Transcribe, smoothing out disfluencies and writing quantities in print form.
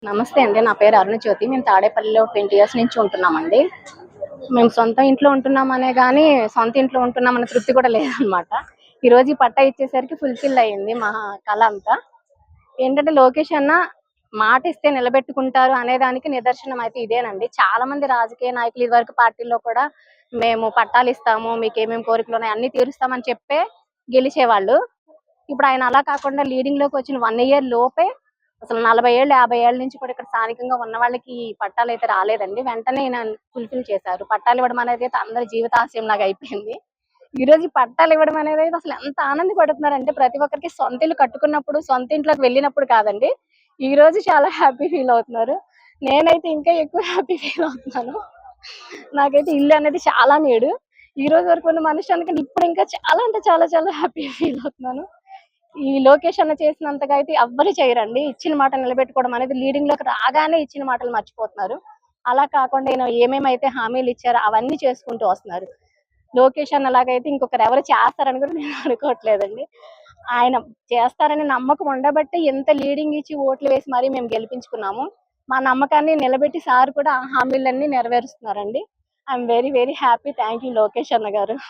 నమస్తే అండి. నా పేరు అరుణజ్యోతి. మేము తాడేపల్లిలో 20 ఇయర్స్ నుంచి ఉంటున్నామండి. మేము సొంత ఇంట్లో ఉంటున్నామనే గానీ, సొంత ఇంట్లో ఉంటున్నామన్న తృప్తి కూడా లేదనమాట. ఈరోజు ఈ పట్టా ఇచ్చేసరికి ఫుల్‌ఫిల్ అయింది మా కల అంతా. ఏంటంటే లోకేష్ అన్న మాటిస్తే నిలబెట్టుకుంటారు అనేదానికి నిదర్శనం అయితే ఇదేనండి. చాలా మంది రాజకీయ నాయకులు ఇదివరకు పార్టీల్లో కూడా మేము పట్టాలిస్తాము, మీకేమేమి కోరికలున్నాయి అన్నీ తీరుస్తామని చెప్పే గెలిచేవాళ్ళు. ఇప్పుడు ఆయన అలా కాకుండా లీడింగ్‌లోకి వచ్చిన 1 ఇయర్ లోపే అసలు 40 ఏళ్ళు, 50 ఏళ్ల నుంచి కూడా ఇక్కడ స్థానికంగా ఉన్న వాళ్ళకి ఈ పట్టాలైతే రాలేదండి. వెంటనే ఈయన ఫుల్‌ఫిల్ చేశారు. పట్టాలివ్వడం అనేదైతే అందరి జీవితాశయంలాగా అయిపోయింది. ఈరోజు ఈ పట్టాలివ్వడం అనేదైతే అసలు ఎంత ఆనందపడుతున్నారంటే ప్రతి ఒక్కరికి సొంత ఇల్లు కట్టుకున్నప్పుడు, సొంత ఇంట్లోకి వెళ్ళినప్పుడు కాదండి. ఈరోజు చాలా హ్యాపీ ఫీల్ అవుతున్నారు. నేనైతే ఇంకా ఎక్కువ హ్యాపీ ఫీల్ అవుతున్నాను. నాకైతే ఇల్లు అనేది చాలా నీడు. ఈ రోజు వరకు ఉన్న మనిషి ఇప్పుడు ఇంకా చాలా అంటే చాలా చాలా హ్యాపీ ఫీల్ అవుతున్నాను. ఈ లోకేష్ అన్న చేసినంతగా అయితే ఎవ్వరు చేయరండి. ఇచ్చిన మాట నిలబెట్టుకోవడం అనేది లీడింగ్‌లోకి రాగానే ఇచ్చిన మాటలు మర్చిపోతున్నారు. అలా కాకుండా ఈయన ఏమేమైతే హామీలు ఇచ్చారో అవన్నీ చేసుకుంటూ వస్తున్నారు. లోకేష్ అన్నలాగైతే ఇంకొకరు ఎవరు చేస్తారని కూడా నేను అనుకోవట్లేదండి. ఆయన చేస్తారని నమ్మకం ఉండబట్టే ఎంత లీడింగ్ ఇచ్చి ఓట్లు వేసి మరీ మేము గెలిపించుకున్నాము. మా నమ్మకాన్ని నిలబెట్టి సార్ కూడా ఆ హామీలన్నీ నెరవేరుస్తున్నారండి. I am very very happy. Thank you Lokesh అన్న గారు.